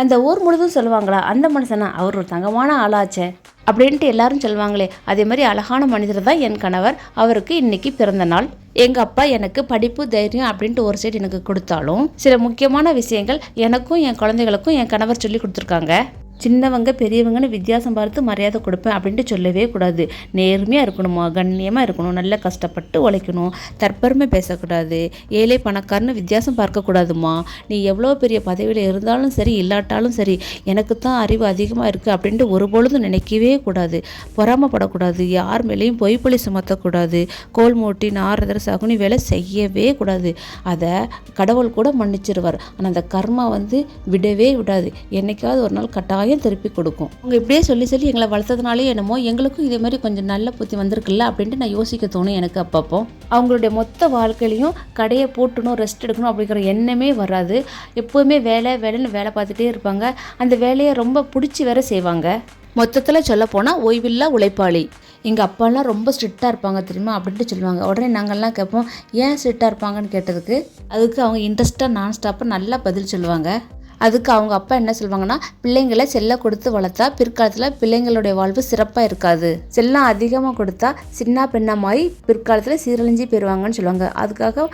அந்த ஊர் முழுதும் சொல்லுவாங்களா, அந்த மனுஷனா அவர் ஒரு தங்கமான ஆளாச்சே அப்படின்ட்டு எல்லாரும் சொல்லுவாங்களே, அதே மாதிரி அழகான மனிதர் தான் என் கணவர். அவருக்கு இன்னைக்கு பிறந்த நாள். எங்கள் அப்பா எனக்கு படிப்பு தைரியம் அப்படின்ட்டு ஒரு சைடு எனக்கு கொடுத்தாலும் சில முக்கியமான விஷயங்கள் எனக்கும் என் குழந்தைகளுக்கும் என் கணவர் சொல்லி கொடுத்துருக்காங்க. சின்னவங்க பெரியவங்கன்னு வித்தியாசம் பார்த்து மரியாதை கொடுப்பேன் அப்படின்ட்டு சொல்லவே கூடாது. நேர்மையாக இருக்கணுமா, கண்ணியமாக இருக்கணும், நல்லா கஷ்டப்பட்டு உழைக்கணும், தற்பெருமை பேசக்கூடாது, ஏழை பணக்காரன்னு வித்தியாசம் பார்க்கக்கூடாதுமா. நீ எவ்வளோ பெரிய பதவியில் இருந்தாலும் சரி இல்லாட்டாலும் சரி, எனக்கு தான் அறிவு அதிகமாக இருக்குது அப்படின்ட்டு ஒரு பொழுதும் நினைக்கவே கூடாது. பொறாமப்படக்கூடாது, யார் மேலேயும் பொய்ப்பொழி சுமத்தக்கூடாது, கோல் மூட்டி நாரதர் சகுனி வேலை செய்யவே கூடாது. அதை கடவுள் கூட மன்னிச்சிருவார். ஆனால் அந்த கர்மா விடவே விடாது. என்னைக்காவது ஒரு நாள் கட்டாயம் திருப்பி கொடுக்கும். அவங்க இப்படியே சொல்லி சொல்லி எங்களை வளர்த்ததுனாலே என்னமோ எங்களுக்கும் இதே மாதிரி கொஞ்சம் நல்ல புத்தி வந்திருக்குல்ல அப்படின்ட்டு நான் யோசிக்க தோணும் எனக்கு அப்பப்போ. அவங்களுடைய மொத்த வாழ்க்கையிலையும் கடையை போட்டணும், ரெஸ்ட் எடுக்கணும் அப்படிங்கிற எண்ணமே வராது. எப்போவுமே வேலைன்னு வேலை பார்த்துட்டே இருப்பாங்க. அந்த வேலையை ரொம்ப பிடிச்சி வேற செய்வாங்க. மொத்தத்தில் சொல்ல போனால் ஓய்வில்லா உழைப்பாளி. எங்கள் அப்பாலாம் ரொம்ப ஸ்ட்ரிக்டாக இருப்பாங்க தெரியுமா அப்படின்ட்டு சொல்லுவாங்க. உடனே நாங்கள்லாம் கேட்போம், ஏன் ஸ்ட்ரிக்டாக இருப்பாங்கன்னு கேட்டதுக்கு அதுக்கு அவங்க இன்ட்ரெஸ்ட்டாக நான் ஸ்டாப்பாக நல்லா பதில் சொல்லுவாங்க. அதுக்கு அவங்க அப்பா என்ன சொல்லுவாங்கன்னா, பிள்ளைங்களை செல்லம் கொடுத்து வளர்த்தா பிற்காலத்தில் பிள்ளைங்களுடைய வாழ்வு சிறப்பாக இருக்காது, செல்லம் அதிகமாக கொடுத்தா சின்ன பெண்ணமாய் பிற்காலத்தில் சீரழிஞ்சி போயிடுவாங்கன்னு சொல்லுவாங்க. அதுக்காக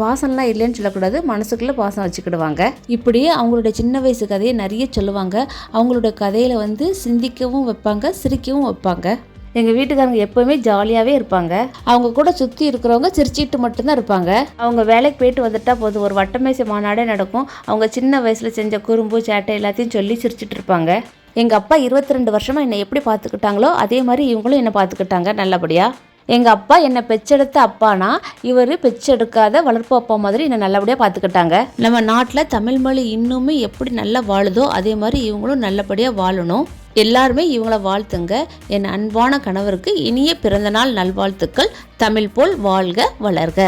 பாசம்லாம் இல்லைன்னு சொல்லக்கூடாது, மனசுக்குள்ளே பாசம் வச்சுக்கிடுவாங்க. இப்படியே அவங்களுடைய சின்ன வயசு கதையை நிறைய சொல்லுவாங்க. அவங்களுடைய கதையில் சிந்திக்கவும் வைப்பாங்க, சிரிக்கவும் வைப்பாங்க. எங்கள் வீட்டுக்காரங்க எப்போவுமே ஜாலியாகவே இருப்பாங்க. அவங்க கூட சுற்றி இருக்கிறவங்க சிரிச்சிட்டு மட்டும்தான் இருப்பாங்க. அவங்க வேலைக்கு போயிட்டு வந்துட்டா போதும், ஒரு வட்டமேசை மாநாடே நடக்கும். அவங்க சின்ன வயசில் செஞ்ச குறும்பு சேட்டை எல்லாத்தையும் சொல்லி சிரிச்சிட்டு இருப்பாங்க. எங்கள் அப்பா 22 வருஷமாக என்னை எப்படி பார்த்துக்கிட்டாங்களோ அதே மாதிரி இவங்களும் என்னை பார்த்துக்கிட்டாங்க நல்லபடியாக. எங்கள் அப்பா என்னை பெச்செடுத்த அப்பானா இவர் பெச்செடுக்காத வளர்ப்பு அப்பா மாதிரி என்னை நல்லபடியாக பார்த்துக்கிட்டாங்க. நம்ம நாட்டில் தமிழ் மொழி இன்னுமே எப்படி நல்லா வாழுதோ அதே மாதிரி இவங்களும் நல்லபடியாக வாழணும். எல்லாருமே இவங்கள வாழ்த்துங்க. என் அன்பான கணவருக்கு இனிய பிறந்தநாள் நல்வாழ்த்துக்கள். தமிழ் போல் வாழ்க வளர்க.